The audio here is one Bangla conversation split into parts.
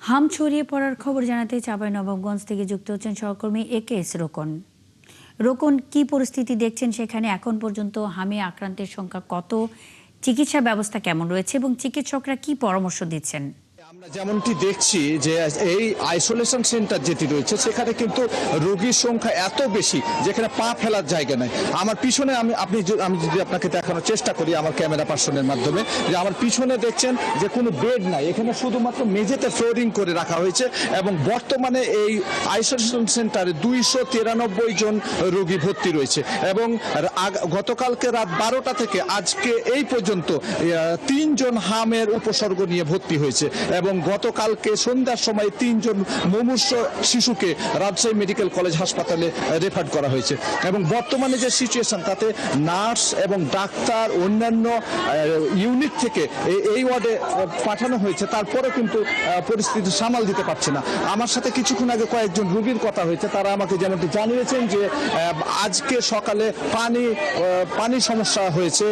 হাম ছড়িয়ে পড়ার খবর জানাতে চাঁপাইনবাবগঞ্জ থেকে যুক্ত হচ্ছেন সহকর্মী একেএস রোকন। রোকন, কি পরিস্থিতি দেখছেন সেখানে? এখন পর্যন্ত হামে আক্রান্তের সংখ্যা কত, চিকিৎসা ব্যবস্থা কেমন রয়েছে এবং চিকিৎসকরা কি পরামর্শ দিচ্ছেন? আমরা যেমনটি দেখছি যে এই আইসোলেশন সেন্টার যেটি রয়েছে সেখানে কিন্তু রোগীর সংখ্যা এত বেশি যেখানে পা ফেলার জায়গা নাই। আমার পিছনে আমি যদি আপনাকে দেখানোর চেষ্টা করি আমার ক্যামেরা পার্সনের মাধ্যমে, যে আমার পিছনে দেখছেন যে কোনো বেড নাই, এখানে শুধুমাত্র মেঝেতে ফ্লোরিং করে রাখা হয়েছে এবং বর্তমানে এই আইসোলেশন সেন্টারে 293 জন রোগী ভর্তি রয়েছে এবং গতকালকে রাত 12টা থেকে আজকে এই পর্যন্ত 3 জন হামের উপসর্গ নিয়ে ভর্তি হয়েছে এবং গতকালকে সন্ধ্যার সময় 3 জন মুমূর্ষ শিশুকে রাজশাহী মেডিকেল কলেজ হাসপাতালে রেফার করা হয়েছে এবং বর্তমানে যে সিচুয়েশন তাতে নার্স এবং ডাক্তার অন্যান্য ইউনিট থেকে এই ওয়ার্ডে পাঠানো হয়েছে, তারপরে কিন্তু পরিস্থিতি সামাল দিতে পারছে না। আমার সাথে কিছুক্ষণ আগে কয়েকজন রোগীর কথা হয়েছে, তারা আমাকে যেমনটি জানিয়েছেন যে আজকে সকালে পানি সমস্যা হয়েছে,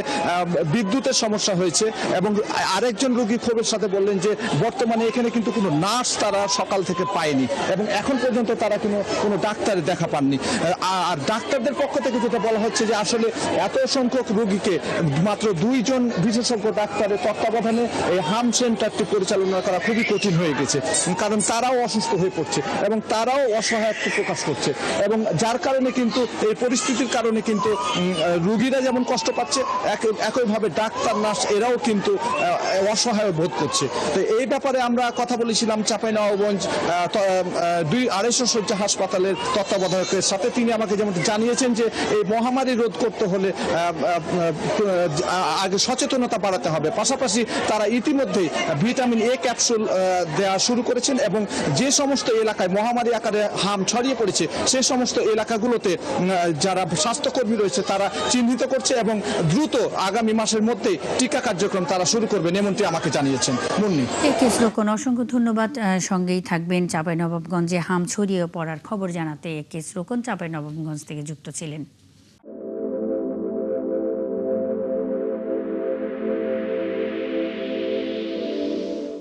বিদ্যুতের সমস্যা হয়েছে এবং আরেকজন রোগী ক্ষোভের সাথে বললেন যে বর্তমানে এখানে কিন্তু কোনো নার্স তারা সকাল থেকে পায়নি এবং এখন পর্যন্ত তারা কোনো ডাক্তারের দেখা পাননি। আর ডাক্তারদের পক্ষ থেকে যেটা বলা হচ্ছে যে আসলে এত সংখ্যক রোগীকে মাত্র 2 জন বিশেষজ্ঞ ডাক্তারের তত্ত্বাবধানে এই হাম সেন্টারটি পরিচালনা করা খুবই কঠিন হয়ে গেছে, কারণ তারাও অসুস্থ হয়ে পড়ছে এবং তারাও অসহায়ত্ব প্রকাশ করছে এবং যার কারণে কিন্তু এই পরিস্থিতির কারণে কিন্তু রোগীরা যেমন কষ্ট পাচ্ছে একইভাবে ডাক্তার নার্স এরাও কিন্তু অসহায় বোধ করছে। তো এই ব্যাপারে আমরা কথা বলেছিলাম চাঁপাইনবাবগঞ্জ 250 শয্যা হাসপাতালের তত্ত্বাবধায়কের সাথে। তিনি আমাকে যেমন জানিয়েছেন যে এই মহামারী রোধ করতে হলে আগে সচেতনতা বাড়াতে হবে, পাশাপাশি তারা ইতিমধ্যেই ভিটামিন এ ক্যাপসুল দেওয়া শুরু করেছেন এবং যে সমস্ত এলাকায় মহামারী আকারে হাম ছড়িয়ে পড়েছে সেই সমস্ত এলাকাগুলোতে যারা স্বাস্থ্যকর্মী রয়েছে তারা চিহ্নিত করছে এবং দ্রুত আগামী মাসের মধ্যেই টিকা কার্যক্রম তারা শুরু করবেন এমনটি আমাকে জানিয়েছেন। মুন্নি, একেএস রোকন, অসংখ্য ধন্যবাদ। সঙ্গেই থাকবেন। চাঁপাইনবাবগঞ্জে হাম ছড়িয়ে পড়ার খবর জানাতে একেএস রোকন চাঁপাইনবাবগঞ্জ থেকে যুক্ত ছিলেন।